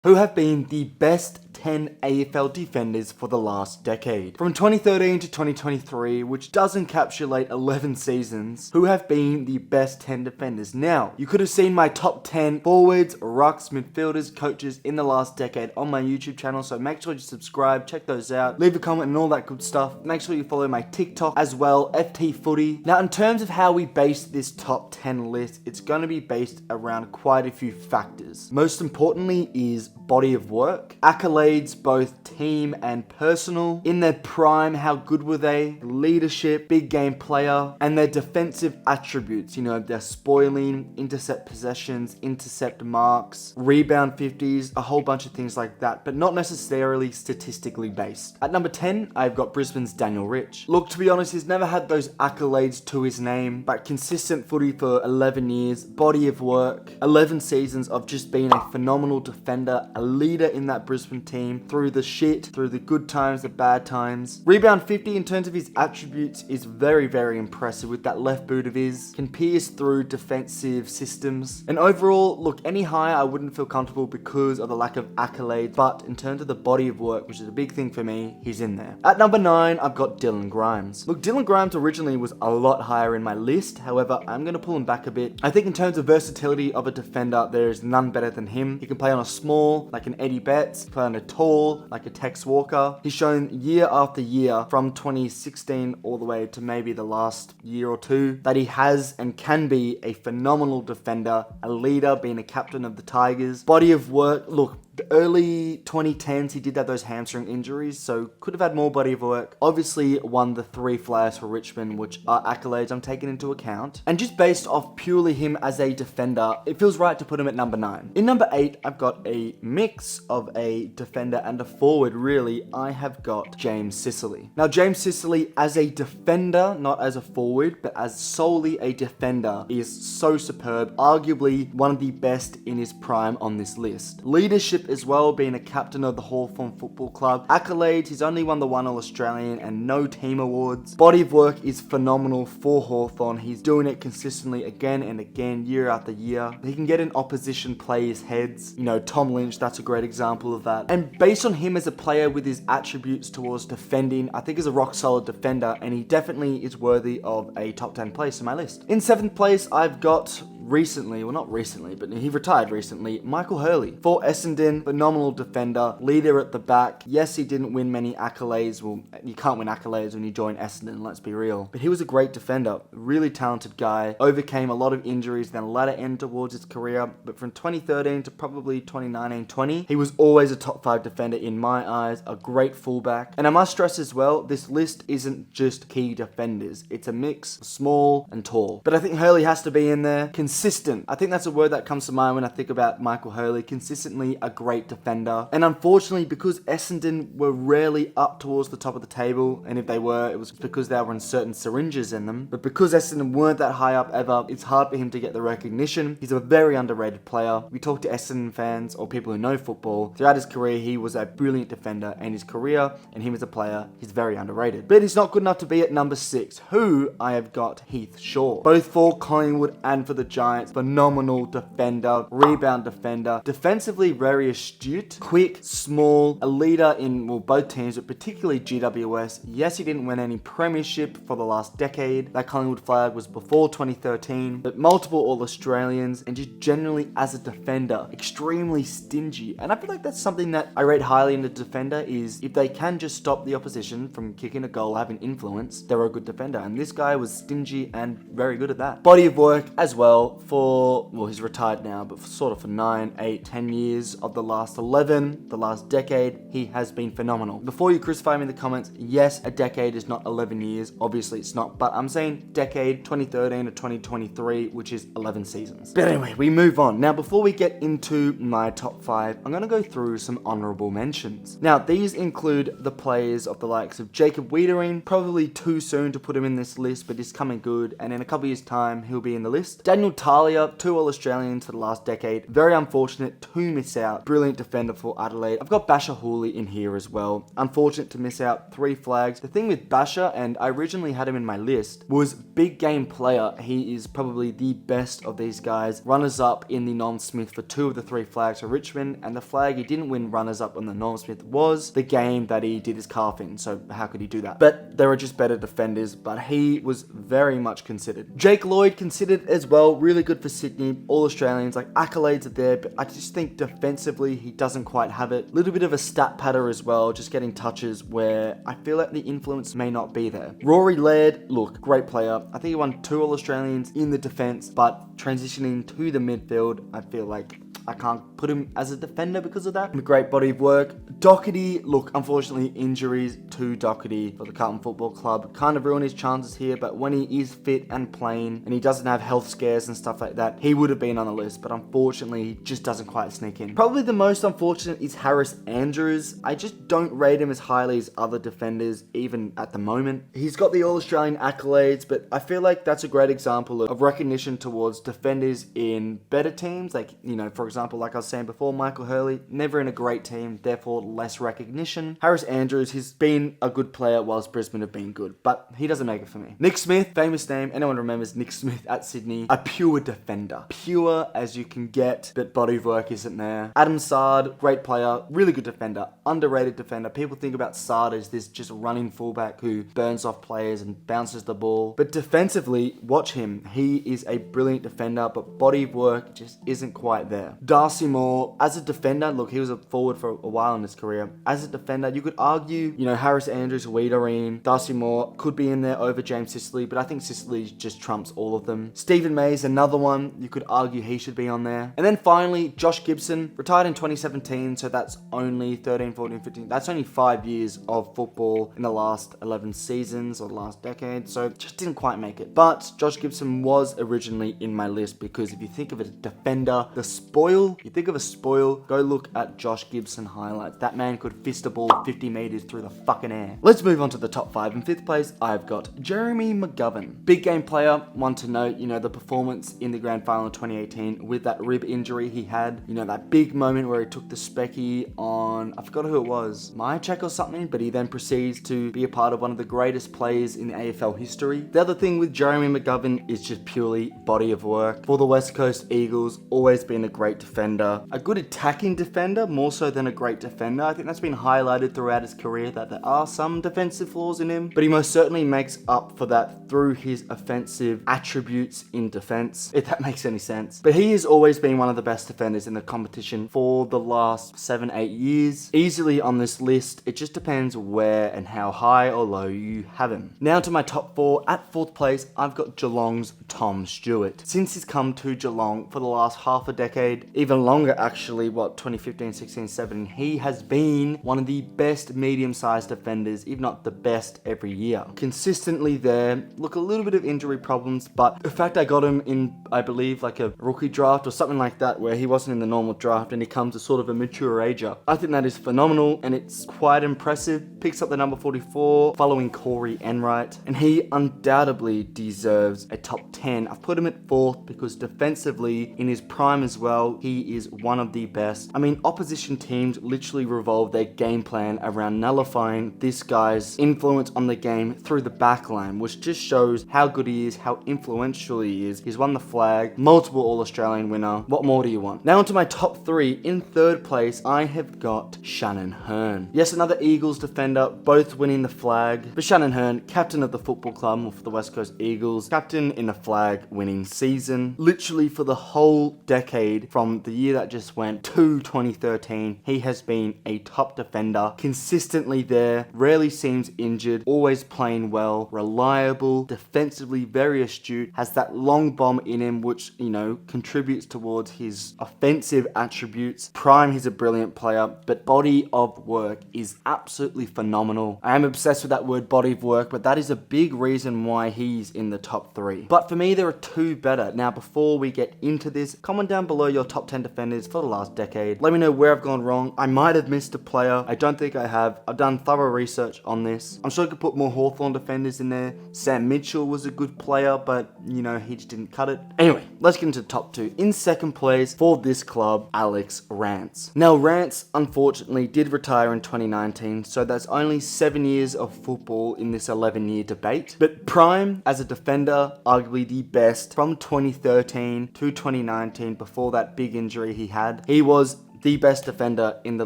who have been the best 10 AFL defenders for the last decade. From 2013 to 2023, which does encapsulate 11 seasons, who have been the best 10 defenders. Now, you could have seen my top 10 forwards, rucks, midfielders, coaches in the last decade on my YouTube channel, so make sure you subscribe, check those out, leave a comment and all that good stuff. Make sure you follow my TikTok as well, FTFooty. Now, in terms of how we base this top 10 list, it's going to be based around quite a few factors. Most importantly is body of work, accolades, both team and personal, in their prime, how good were they, leadership, big game player, and their defensive attributes, you know, their spoiling, intercept possessions, intercept marks, rebound 50s, a whole bunch of things like that, but not necessarily statistically based. At number 10, I've got Brisbane's Daniel Rich. Look, to be honest, he's never had those accolades to his name, but consistent footy for 11 years, body of work, 11 seasons of just being a phenomenal defender, a leader in that Brisbane team, through the shit, through the good times, the bad times. Rebound 50 in terms of his attributes is very, very impressive with that left boot of his. Can pierce through defensive systems. And overall, look, any higher I wouldn't feel comfortable because of the lack of accolades, but in terms of the body of work, which is a big thing for me, he's in there. At number 9, I've got Dylan Grimes. Look, Dylan Grimes originally was a lot higher in my list, however, I'm going to pull him back a bit. I think in terms of versatility of a defender, there is none better than him. He can play on a small, like an Eddie Betts, play on a tall, like a Tex Walker. He's shown year after year, from 2016 all the way to maybe the last year or two, that he has and can be a phenomenal defender, a leader, being a captain of the Tigers. Body of work, look, the early 2010s, he did have those hamstring injuries, so could have had more body of work. Obviously won the 3 flags for Richmond, which are accolades I'm taking into account. And just based off purely him as a defender, it feels right to put him at number 9. In number 8, I've got a mix of a defender and a forward, really. I have got James Sicily. Now, James Sicily as a defender, not as a forward, but as solely a defender, is so superb. Arguably one of the best in his prime on this list. Leadership as well, being a captain of the Hawthorn Football Club. Accolades, he's only won the 1 All-Australian and no team awards. Body of work is phenomenal for Hawthorn. He's doing it consistently again and again, year after year. He can get in opposition players' heads. You know, Tom Lynch, that's a great example of that. And based on him as a player with his attributes towards defending, I think he's a rock solid defender, and he definitely is worthy of a top 10 place in my list. In 7th place, I've got recently, well not recently, but he retired recently, Michael Hurley. For Essendon, phenomenal defender, leader at the back. Yes, he didn't win many accolades. Well, you can't win accolades when you join Essendon, let's be real. But he was a great defender, really talented guy, overcame a lot of injuries, then latter end towards his career. But from 2013 to probably 2019-20, he was always a top 5 defender in my eyes, a great fullback. And I must stress as well, this list isn't just key defenders. It's a mix, small and tall. But I think Hurley has to be in there. Consistent. I think that's a word that comes to mind when I think about Michael Hurley. Consistently a great defender. And unfortunately, because Essendon were rarely up towards the top of the table, and if they were, it was because they were in certain syringes in them. But because Essendon weren't that high up ever, it's hard for him to get the recognition. He's a very underrated player. We talk to Essendon fans or people who know football. Throughout his career, he was a brilliant defender, and his career and him as a player, he's very underrated. But he's not good enough to be at number 6, who I have got Heath Shaw. Both for Collingwood and for the Giants. Phenomenal defender, rebound defender, defensively very astute, quick, small, a leader in, well, both teams, but particularly GWS. Yes, he didn't win any premiership for the last decade. That Collingwood flag was before 2013, but multiple All-Australians, and just generally as a defender, extremely stingy. And I feel like that's something that I rate highly in a defender, is if they can just stop the opposition from kicking a goal, having influence, they're a good defender. And this guy was stingy and very good at that. Body of work as well. For, well, he's retired now, but sort of for 9, 8, 10 years of the last 11, the last decade, he has been phenomenal. Before you crucify me in the comments, yes, a decade is not 11 years. Obviously, it's not, but I'm saying decade 2013 to 2023, which is 11 seasons. But anyway, we move on. Now, before we get into my top 5, I'm going to go through some honourable mentions. Now, these include the players of the likes of Jacob Wiedering. Probably too soon to put him in this list, but he's coming good, and in a couple years' time, he'll be in the list. Daniel Italia, 2 All-Australians for the last decade. Very unfortunate to miss out. Brilliant defender for Adelaide. I've got Basher Hurley in here as well. Unfortunate to miss out 3 flags. The thing with Basher, and I originally had him in my list, was big game player. He is probably the best of these guys. Runners up in the Norm Smith for 2 of the 3 flags for Richmond, and the flag he didn't win runners up on the Norm Smith was the game that he did his calf in, so how could he do that? But there are just better defenders, but he was very much considered. Jake Lloyd considered as well, really good for Sydney, all Australians, like accolades are there, but I just think defensively he doesn't quite have it. Little bit of a stat patter as well, just getting touches where I feel like the influence may not be there. Rory Laird, look, great player. I think he won 2 All-Australians in the defence, but transitioning to the midfield, I feel like I can't put him as a defender because of that. A great body of work. Doherty, look, unfortunately injuries to Doherty for the Carlton Football Club kind of ruined his chances here, but when he is fit and playing and he doesn't have health scares and stuff like that, he would have been on the list, but unfortunately he just doesn't quite sneak in. Probably the most unfortunate is Harris Andrews. I just don't rate him as highly as other defenders, even at the moment. He's got the All-Australian accolades, but I feel like that's a great example of recognition towards defenders in better teams, like, you know, for example, like I was saying before, Michael Hurley, never in a great team, therefore less recognition. Harris Andrews, he's been a good player whilst Brisbane have been good, but he doesn't make it for me. Nick Smith, famous name, anyone remembers Nick Smith at Sydney, a pure defender. Pure as you can get, but body of work isn't there. Adam Sard, great player, really good defender, underrated defender. People think about Sard as this just running fullback who burns off players and bounces the ball, but defensively, watch him. He is a brilliant defender, but body of work just isn't quite there. Darcy Moore, as a defender, look, he was a forward for a while in his career. As a defender, you could argue, you know, Harris Andrews, Wiedering, Darcy Moore could be in there over James Sicily, but I think Sicily just trumps all of them. Stephen May's another one. You could argue he should be on there. And then finally, Josh Gibson, retired in 2017, so that's only 13, 14, 15. That's only 5 years of football in the last 11 seasons or the last decade, so just didn't quite make it. But Josh Gibson was originally in my list because if you think of a defender, the spoil, you think of a spoil, go look at Josh Gibson highlights. That man could fist a ball 50 meters through the fucking air. Let's move on to the top 5. In 5th place, I've got Jeremy McGovern. Big game player, one to note, you know, the performance in the grand final in 2018 with that rib injury he had, you know, that big moment where he took the specky on, I forgot who it was, Mychek or something, but he then proceeds to be a part of one of the greatest players in AFL history. The other thing with Jeremy McGovern is just purely body of work. For the West Coast Eagles, always been a great defender, a good attacking defender, more so than a great defender. I think that's been highlighted throughout his career that there are some defensive flaws in him, but he most certainly makes up for that through his offensive attributes in defense, if that makes any sense. But he has always been one of the best defenders in the competition for the last 7-8 years. Easily on this list, it just depends where and how high or low you have him. Now to my top 4. At 4th place, I've got Geelong's Tom Stewart. Since he's come to Geelong for the last half a decade, even longer actually, 2015, 16, 17, he has been one of the best medium-sized defenders, if not the best every year. Consistently there. Look, a little bit of injury problems, but the fact I got him in, I believe, like a rookie draft or something like that, where he wasn't in the normal draft and he comes as sort of a mature ager. I think that is phenomenal and it's quite impressive. Picks up the number 44 following Corey Enright, and he undoubtedly deserves a top 10. I've put him at 4th because defensively, in his prime as well, he is one of the best. I mean, opposition teams literally revolve their game plan around nullifying this guy's influence on the game through the back line, which just shows how good he is, how influential he is. He's won the flag, multiple All-Australian winner. What more do you want? Now onto my top 3. In 3rd place, I have got Shannon Hearn. Yes, another Eagles defender, both winning the flag. But Shannon Hearn, captain of the football club for the West Coast Eagles, captain in a flag winning season. Literally for the whole decade, from the year that just went to 2013, he has been a top defender, consistently there, rarely seems injured, always playing well, reliable, defensively very astute, has that long bomb in him which, you know, contributes towards his offensive attributes. Prime, he's a brilliant player, but body of work is absolutely phenomenal. I am obsessed with that word body of work, but that is a big reason why he's in the top 3. But for me, there are 2 better. Now, before we get into this, comment down below your top top 10 defenders for the last decade. Let me know where I've gone wrong. I might have missed a player. I don't think I have. I've done thorough research on this. I'm sure I could put more Hawthorn defenders in there. Sam Mitchell was a good player, but you know, he just didn't cut it. Anyway, let's get into the top 2. In second place for this club, Alex Rance. Now, Rance unfortunately did retire in 2019, so that's only 7 years of football in this 11-year debate. But prime as a defender, arguably the best from 2013 to 2019 before that big injury he had. He was the best defender in the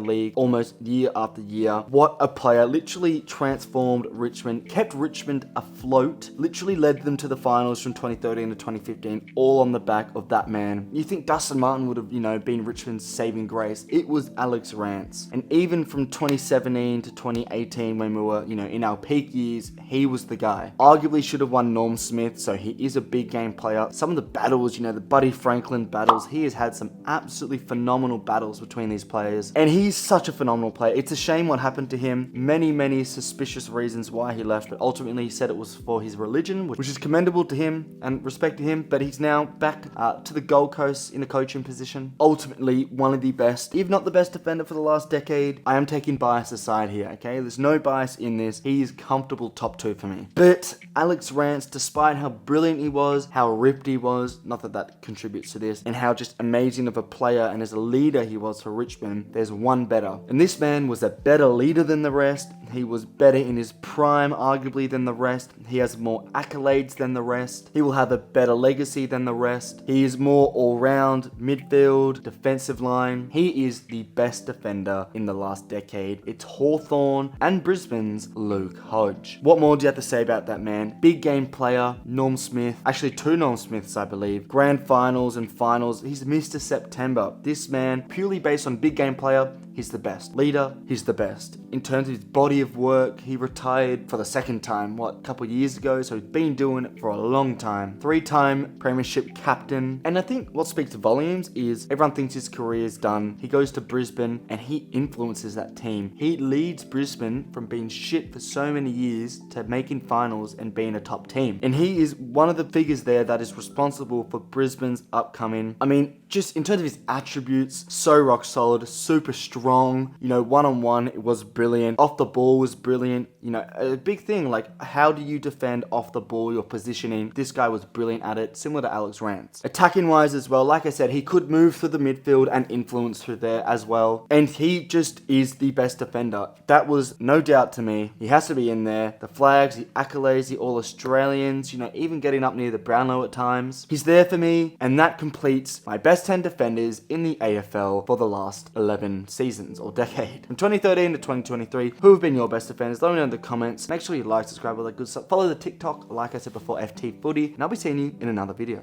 league almost year after year. What a player. Literally transformed Richmond, kept Richmond afloat, literally led them to the finals from 2013 to 2015, all on the back of that man. You think Dustin Martin would have, been Richmond's saving grace. It was Alex Rance. And even from 2017 to 2018, when we were, in our peak years, he was the guy. Arguably should have won Norm Smith, so he is a big game player. Some of the battles, the Buddy Franklin battles, he has had some absolutely phenomenal battles between these players, and he's such a phenomenal player. It's a shame what happened to him. Many suspicious reasons why he left, but ultimately he said it was for his religion, which is commendable to him and respect to him. But he's now back to the Gold Coast in a coaching position. Ultimately one of the best, if not the best defender for the last decade. I am taking bias aside here, okay? There's no bias in this. He is comfortable top 2 for me. But Alex Rance, despite how brilliant he was, how ripped he was, not that that contributes to this, and how just amazing of a player and as a leader he was for Richmond, there's one better. And this man was a better leader than the rest. He was better in his prime, arguably, than the rest. He has more accolades than the rest. He will have a better legacy than the rest. He is more all-round, midfield, defensive line. He is the best defender in the last decade. It's Hawthorn and Brisbane's Luke Hodge. What more do you have to say about that man? Big game player, Norm Smith. Actually, 2 Norm Smiths, I believe. Grand finals and finals. He's Mr. September. This man, purely based on big game player, he's the best. Leader, he's the best. In terms of his body of work, he retired for the second time, a couple years ago, so he's been doing it for a long time. 3-time premiership captain. And I think what speaks volumes is everyone thinks his career is done. He goes to Brisbane and he influences that team. He leads Brisbane from being shit for so many years to making finals and being a top team. And he is one of the figures there that is responsible for Brisbane's upcoming. Just in terms of his attributes, so rock solid, super strong, one-on-one, it was brilliant. Off the ball was brilliant. A big thing, like, how do you defend off the ball, your positioning? This guy was brilliant at it, similar to Alex Rance. Attacking wise as well, like I said, he could move through the midfield and influence through there as well. And he just is the best defender. That was no doubt to me. He has to be in there. The flags, the accolades, the All-Australians, even getting up near the Brownlow at times. He's there for me, and that completes my best 10 defenders in the AFL for the last 11 seasons or decade. From 2013 to 2023, who have been your best defenders? Let me know in the comments. Make sure you like, subscribe, all that good stuff. Follow the TikTok, like I said before, FTFooty, and I'll be seeing you in another video.